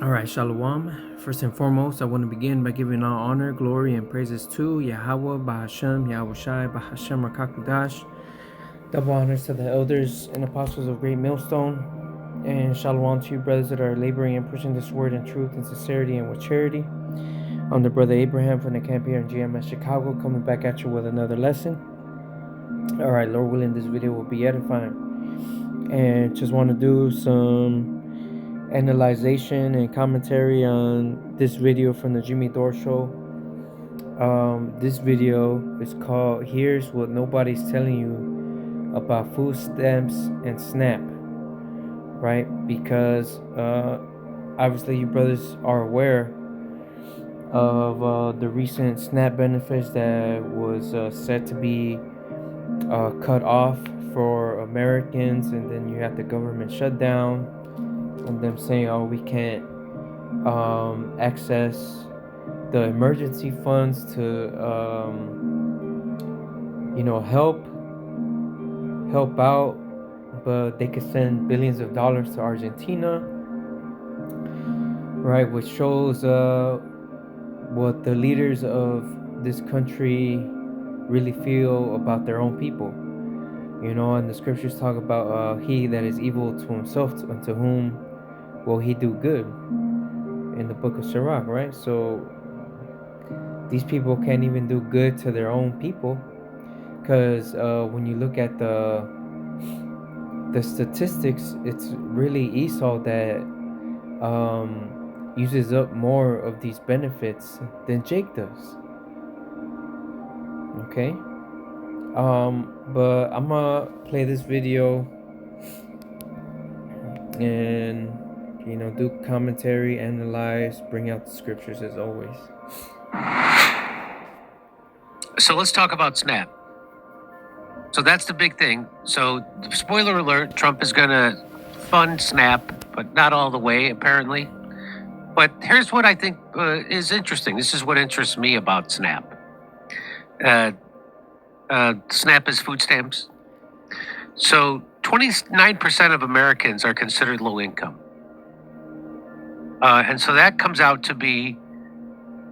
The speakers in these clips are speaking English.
All right, Shalom. First and foremost, I want to begin by giving all honor, glory, and praises to Yahweh, Bahashem, Yahweh Shai, Bahashem, Rakakudash. Double honors to the elders and apostles of Great Millstone. And Shalom to you, brothers that are laboring and pushing this word in truth and sincerity and with charity. I'm the brother Abraham from the camp here in GMS Chicago, coming back at you with another lesson. All right, Lord willing, this video will be edifying. And just want to do some analyzation and commentary on this video from the Jimmy Dore show. This video is called "Here's What Nobody's Telling You About Food Stamps and SNAP," right? Because obviously you brothers are aware of the recent SNAP benefits that was said to be cut off for Americans, and then you have the government shutdown and them saying, oh, we can't access the emergency funds to help out, but they could send billions of dollars to Argentina, right? Which shows what the leaders of this country really feel about their own people. And the scriptures talk about he that is evil to himself, unto whom will he do good, in the book of Sirach, right? So these people can't even do good to their own people, because when you look at the statistics, it's really Esau that uses up more of these benefits than Jake does. Okay, but I'm gonna play this video and do commentary, analyze, bring out the scriptures as always. So let's talk about SNAP. So that's the big thing. So spoiler alert, Trump is going to fund SNAP, but not all the way, apparently. But here's what I think is interesting. This is what interests me about SNAP. SNAP is food stamps. So 29% of Americans are considered low income. And so that comes out to be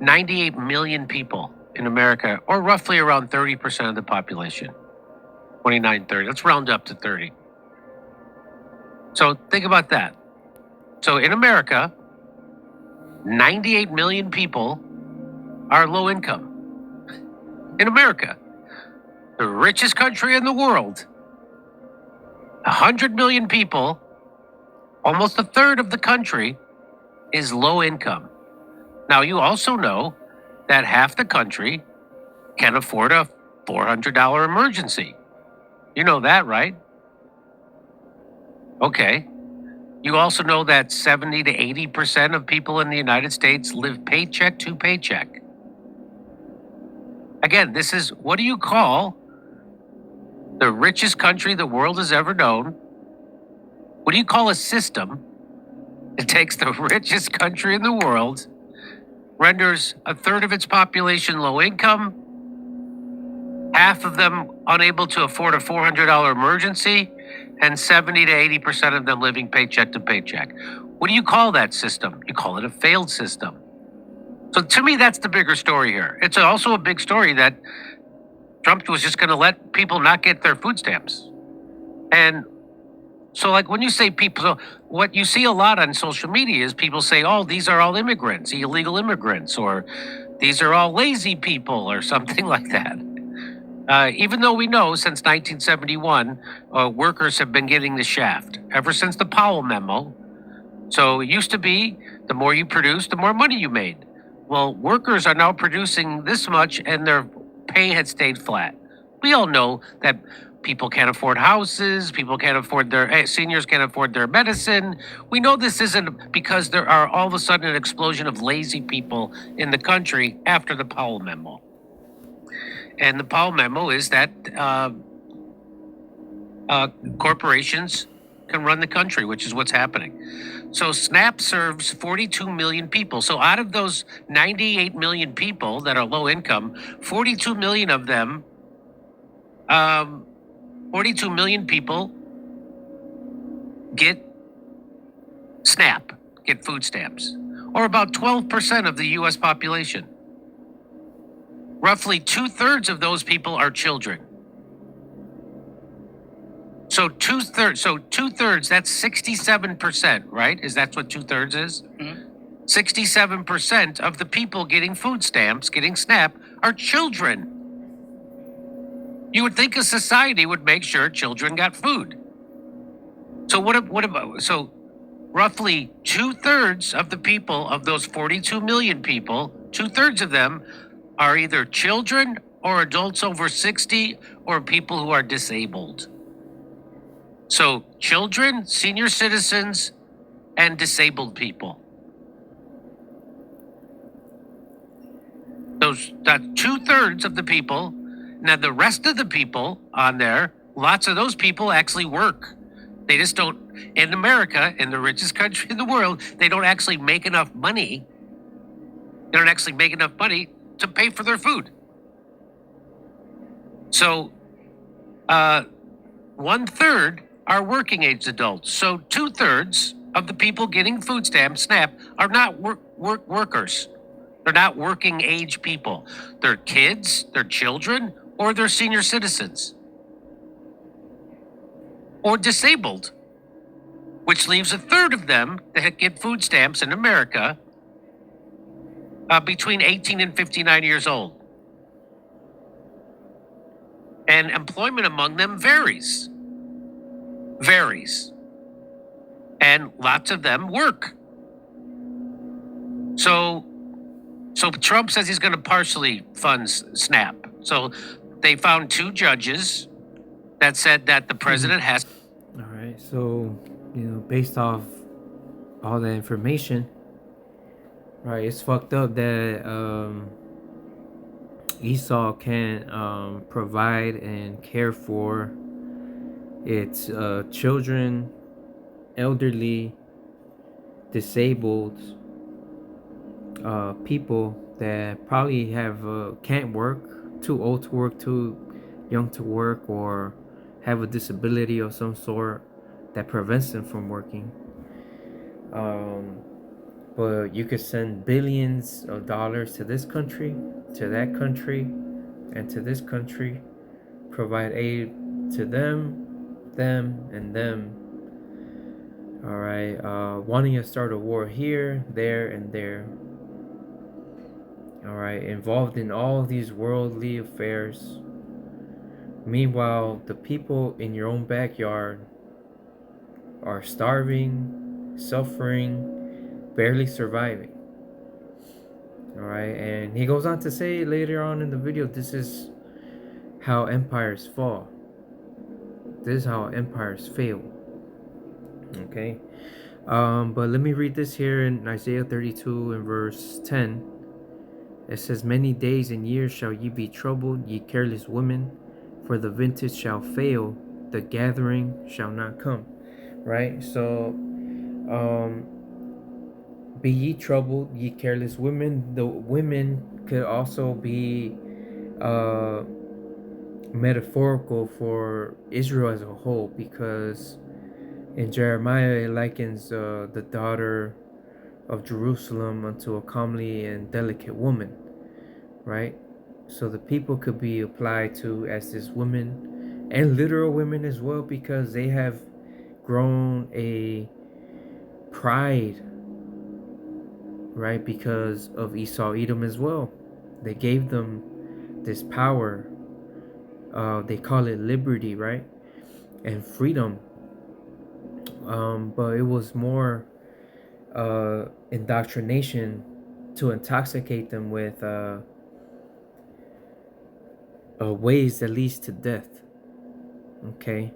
98 million people in America, or roughly around 30% of the population. 29, 30. Let's round up to 30. So think about that. So in America, 98 million people are low income. In America, the richest country in the world, 100 million people, almost a third of the country, is low income. Now, you also know that half the country can afford a $400 emergency. You know that, right? Okay. You also know that 70 to 80% of people in the United States live paycheck to paycheck. Again, this is, what do you call the richest country the world has ever known? What do you call a system that takes the richest country in the world, renders a third of its population low income, half of them unable to afford a $400 emergency, and 70 to 80% of them living paycheck to paycheck? What do you call that system? You call it a failed system. So to me, that's the bigger story here. It's also a big story that Trump was just going to let people not get their food stamps. And so, like, when you say people, so what you see a lot on social media is people say, oh, these are all immigrants, illegal immigrants, or these are all lazy people, or something like that. Even though we know since 1971, workers have been getting the shaft ever since the Powell memo. So it used to be the more you produced, the more money you made. Well, workers are now producing this much and their pay had stayed flat. We all know that people can't afford houses, people can't afford seniors can't afford their medicine. We know this isn't because there are all of a sudden an explosion of lazy people in the country after the Powell memo. And the Powell memo is that corporations can run the country, which is what's happening. So SNAP serves 42 million people. So out of those 98 million people that are low income, 42 million of them, 42 million people get SNAP, get food stamps. or about 12% of the US population. Roughly 2/3 of those people are children. So two-thirds, that's 67%, right? Is that what 2/3 is? 67% of the people getting food stamps, getting SNAP, are children. You would think a society would make sure children got food. So so roughly 2/3 of the people, of those 42 million people, 2/3 of them are either children or adults over 60 or people who are disabled. So children, senior citizens, and disabled people. That's 2/3 of the people. Now the rest of the people on there, lots of those people actually work. They just don't, in America, in the richest country in the world, they don't actually make enough money. They don't actually make enough money to pay for their food. So 1/3 are working age adults. So 2/3 of the people getting food stamps, SNAP, are not workers. They're not working age people. They're kids, they're children, or they're senior citizens. Or disabled, which leaves 1/3 of them that get food stamps in America between 18 and 59 years old. And employment among them varies. And lots of them work. So Trump says he's going to partially fund SNAP. So they found 2 judges that said that the president has. All right. So, based off all that information, right, it's fucked up that Esau can't provide and care for its children, elderly, disabled people that probably can't work, too old to work, too young to work, or have a disability of some sort that prevents them from working. But you could send billions of dollars to this country, to that country, and to this country, provide aid to them, and them. All right, wanting to start a war here, there, and there. All right, involved in all these worldly affairs. Meanwhile, the people in your own backyard are starving, suffering, barely surviving. All right, and he goes on to say later on in the video, this is how empires fall. This is how empires fail. Okay, but let me read this here in Isaiah 32 and verse 10. It says, "Many days and years shall ye be troubled, ye careless women, for the vintage shall fail, the gathering shall not come." Right? So, be ye troubled, ye careless women. The women could also be metaphorical for Israel as a whole, because in Jeremiah it likens the daughter of Jerusalem unto a comely and delicate woman, right? So the people could be applied to as this women, and literal women as well, because they have grown a pride, right, because of Esau Edom as well. They gave them this power. They call it liberty, right, and freedom. But it was more indoctrination to intoxicate them with ways that leads to death. Okay.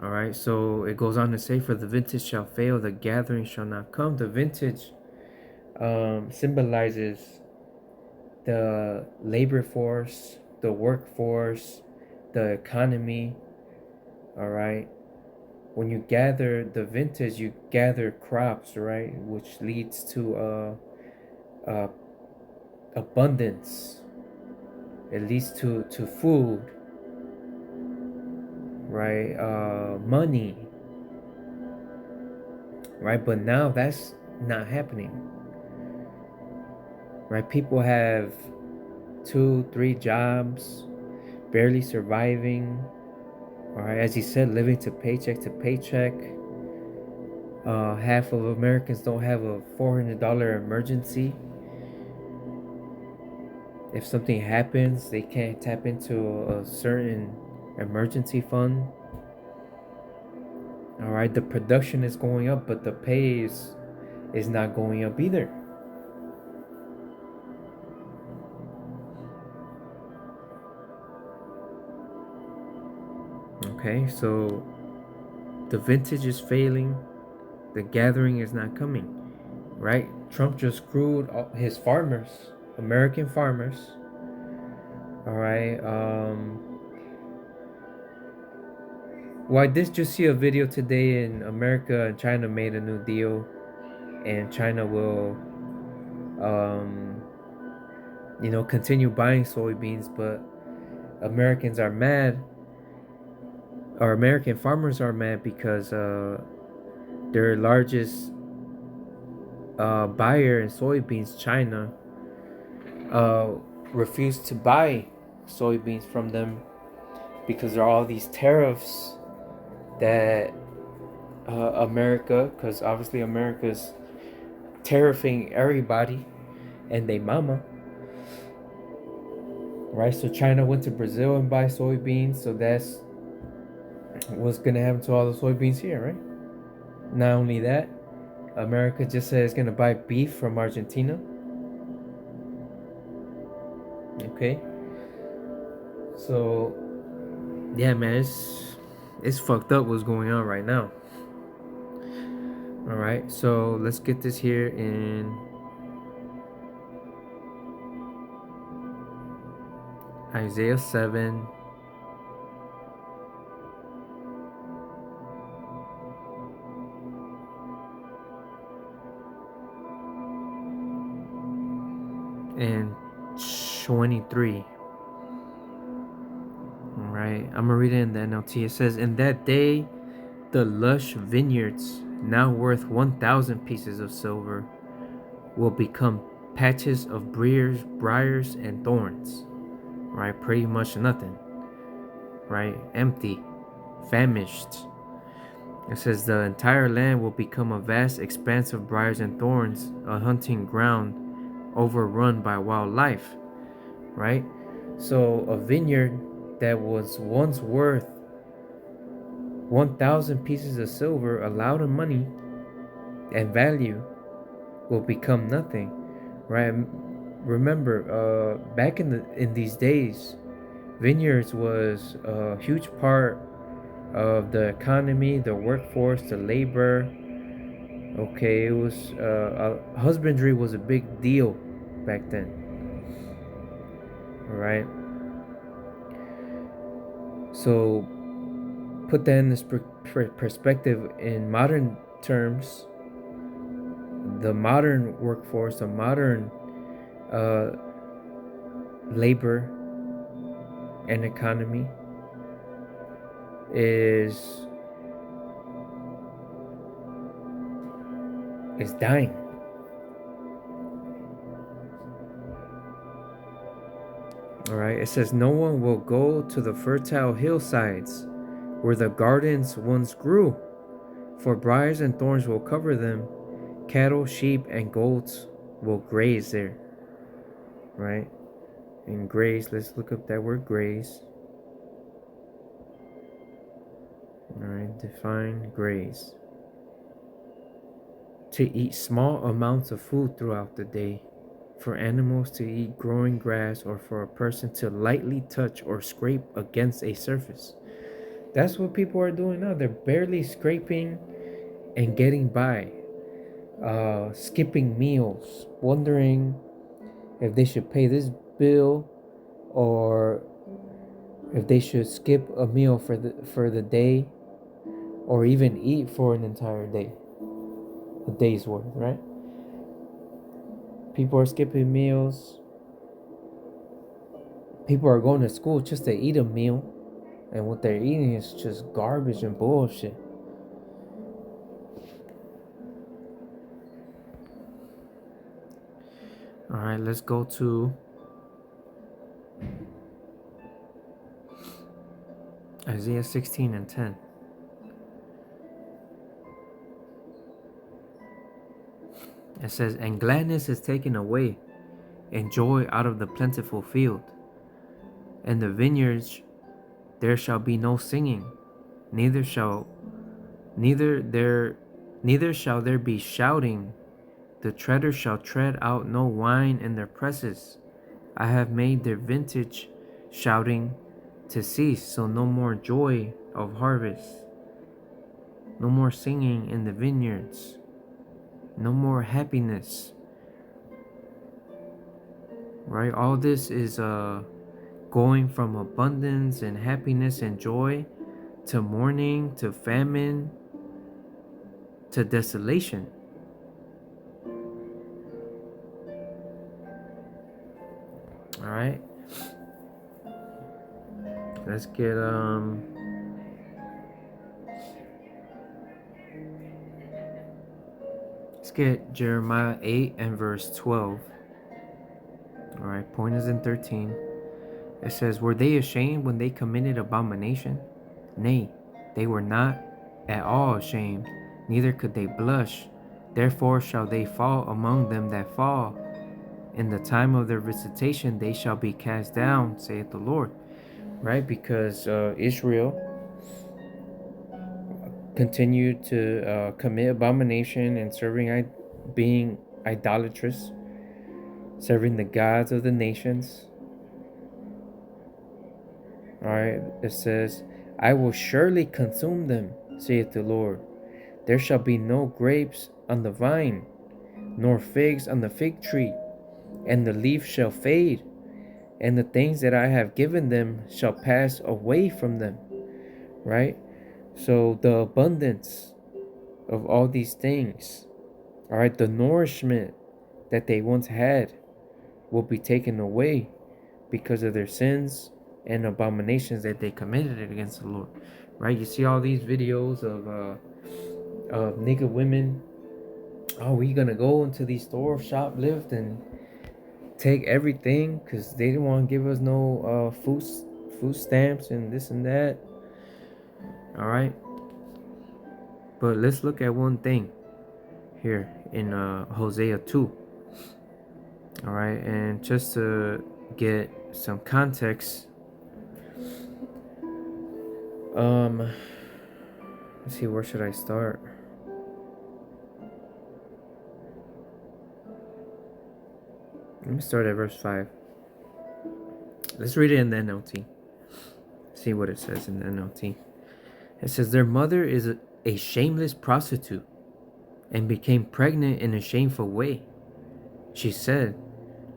All right. So it goes on to say, "For the vintage shall fail, the gathering shall not come." The vintage symbolizes the labor force, the workforce, the economy. All right. When you gather the vintage, you gather crops, right, which leads to abundance. It leads to food, right, money, right. But now that's not happening. right? People have 2, 3 jobs, barely surviving. All right, as he said, living to paycheck. Half of Americans don't have a $400 emergency. If something happens, they can't tap into a certain emergency fund. All right, the production is going up, but the pay is not going up either. Okay, so the vintage is failing, the gathering is not coming, right? Trump just screwed his farmers, American farmers. All right. Well, I did just see a video today in America and China made a new deal, and China will, um, continue buying soybeans, but Americans are mad, or American farmers are mad because their largest buyer in soybeans, China, uh, refused to buy soybeans from them because there are all these tariffs that America, because obviously America's tariffing everybody and they mama, right? So China went to Brazil and buy soybeans, so that's what's gonna happen to all the soybeans here, right? Not only that, America just said it's gonna buy beef from Argentina. Okay, so yeah, man, it's fucked up what's going on right now. All right, so let's get this here in Isaiah 7. And 23. All right, I'm gonna read it in the NLT. It says, "In that day, the lush vineyards, now worth 1,000 pieces of silver, will become patches of briars, and thorns." Right, pretty much nothing. Right, empty, famished. It says the entire land will become a vast expanse of briars and thorns, a hunting ground overrun by wildlife. Right, so a vineyard that was once worth 1,000 pieces of silver, a lot of money and value, will become nothing, right? Remember, back in these days, vineyards was a huge part of the economy, the workforce, the labor. Okay, it was husbandry was a big deal back then. All right. So put that in this perspective in modern terms. The modern workforce, the modern labor and economy is dying. All right, it says no one will go to the fertile hillsides where the gardens once grew, for briars and thorns will cover them. Cattle, sheep, and goats will graze there. Right? And graze, let's look up that word graze. Alright, define graze. To eat small amounts of food throughout the day, for animals to eat growing grass, or for a person to lightly touch or scrape against a surface. That's what people are doing now. They're barely scraping and getting by. Skipping meals, wondering if they should pay this bill or if they should skip a meal for the day, or even eat for an entire day, a day's worth, right? People are skipping meals. People are going to school just to eat a meal, and what they're eating is just garbage and bullshit. All right, let's go to Isaiah 16 and 10. It says, "And gladness is taken away, and joy out of the plentiful field. And the vineyards there shall be no singing, neither shall there be shouting. The treader shall tread out no wine in their presses. I have made their vintage shouting to cease, so no more joy of harvest, no more singing in the vineyards, no more happiness." Right? All this is going from abundance and happiness and joy to mourning, to famine, to desolation. All right. Let's get Jeremiah 8 and verse 12. All right, point is in 13. It says, "Were they ashamed when they committed abomination? Nay, they were not at all ashamed, neither could they blush. Therefore shall they fall among them that fall. In the time of their visitation they shall be cast down, saith the Lord." Right? Because Israel continued to commit abomination and being idolatrous, serving the gods of the nations. All right, it says, "I will surely consume them, saith the Lord. There shall be no grapes on the vine, nor figs on the fig tree, and the leaf shall fade, and the things that I have given them shall pass away from them." Right? So the abundance of all these things, all right, the nourishment that they once had will be taken away because of their sins and abominations that they committed against the Lord. Right? You see all these videos of nigga women. Oh, we gonna go into these stores, shoplift, and take everything because they didn't want to give us no food stamps and this and that. All right, but let's look at one thing here in Hosea 2. All right, and just to get some context, let's see, where should I start? Let me start at verse 5. Let's read it in the NLT. See what it says in the NLT. It says, "Their mother is a shameless prostitute and became pregnant in a shameful way. She said,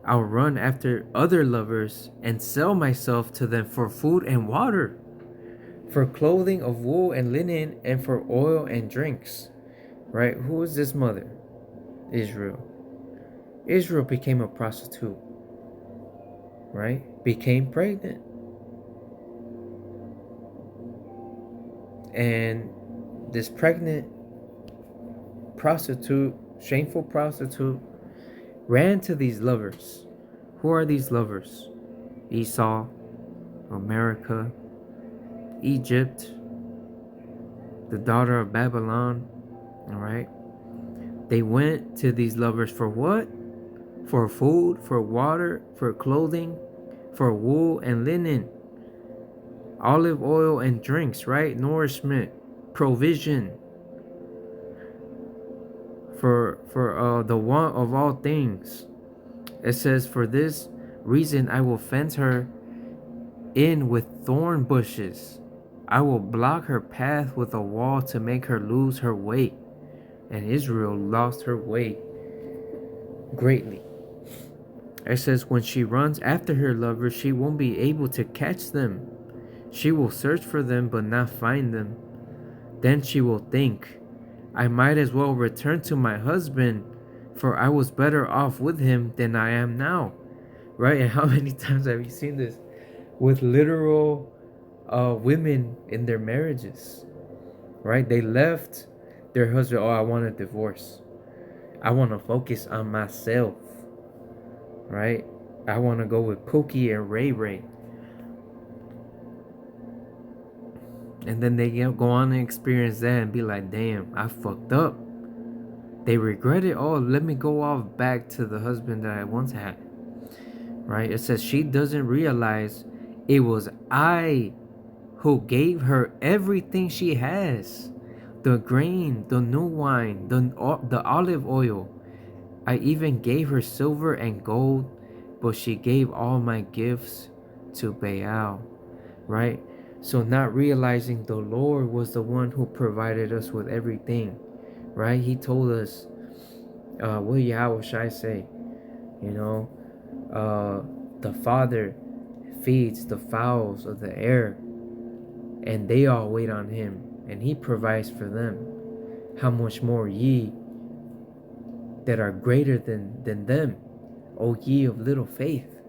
I'll run after other lovers and sell myself to them for food and water, for clothing of wool and linen, and for oil and drinks." Right? Who is this mother? Israel. Israel became a prostitute. Right? Became pregnant. And this pregnant prostitute, shameful prostitute, ran to these lovers. Who are these lovers? Esau, America, Egypt, the daughter of Babylon. All right. They went to these lovers for what? For food, for water, for clothing, for wool and linen, olive oil and drinks, right? Nourishment, provision, for the want of all things. It says, "For this reason I will fence her in with thorn bushes. I will block her path with a wall to make her lose her way." And Israel lost her way greatly. It says, "When she runs after her lovers, she won't be able to catch them. She will search for them but not find them. Then she will think, I might as well return to my husband, for I was better off with him than I am now." Right? And how many times have you seen this with literal women in their marriages? Right? They left their husband. "Oh, I want a divorce. I want to focus on myself." right? I want to go with Pookie and Ray Ray. And then they go on and experience that and be like, damn, I fucked up. They regret it. Oh, let me go off back to the husband that I once had. Right? It says she doesn't realize it was I who gave her everything she has. The grain, the new wine, the olive oil. I even gave her silver and gold, but she gave all my gifts to Baal. Right? So not realizing the Lord was the one who provided us with everything. Right? He told us, what Yahweh should I say? You know, the Father feeds the fowls of the air, and they all wait on him, and he provides for them. How much more ye that are greater than them, O ye of little faith.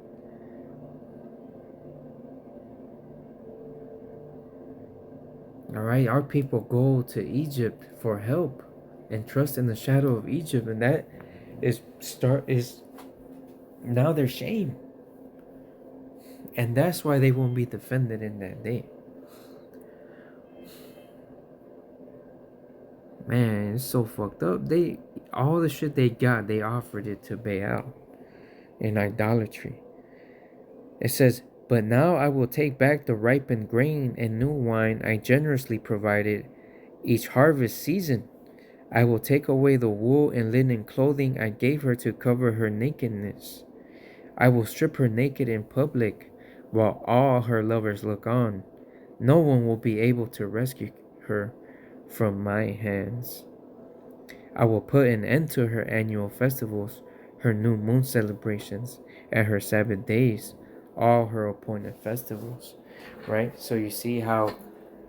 All right, our people go to Egypt for help and trust in the shadow of Egypt, and that is now their shame. And that's why they won't be defended in that day. Man, it's so fucked up. All the shit they got, they offered it to Baal in idolatry. It says, but now I will take back the ripened grain and new wine I generously provided each harvest season. I will take away the wool and linen clothing I gave her to cover her nakedness. I will strip her naked in public while all her lovers look on. No one will be able to rescue her from my hands. I will put an end to her annual festivals, her new moon celebrations, and her Sabbath days, all her appointed festivals. Right? So you see how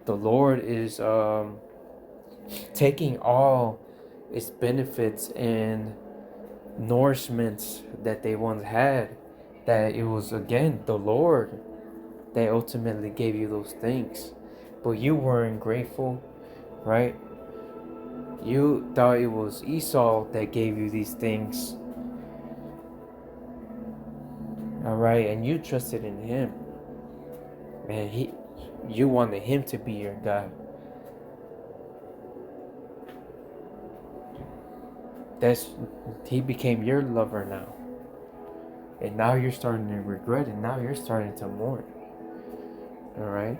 the Lord is taking all its benefits and nourishments that they once had, that it was again the Lord that ultimately gave you those things, but you weren't grateful, right? You thought it was Esau that gave you these things, all right, and you trusted in him. Man, you wanted him to be your God. He became your lover now. And now you're starting to regret it. Now you're starting to mourn. Alright?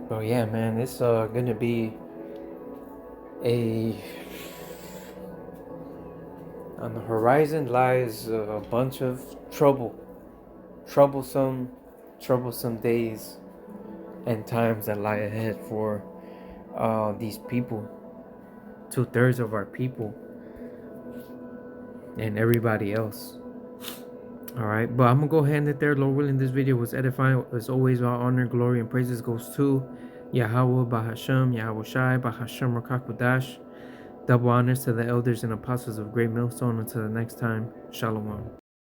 But yeah, man, it's gonna be on the horizon lies a bunch of troublesome days and times that lie ahead for these people, 2/3 of our people, and everybody else. All right, but I'm gonna go ahead and end it there. Lord willing, this video was edifying. As always, all honor, glory, and praises goes to Yahweh Bahasham, Yahweh Shai, Bahasham Rakakudash. Double honors to the elders and apostles of Great Millstone. Until the next time, Shalom.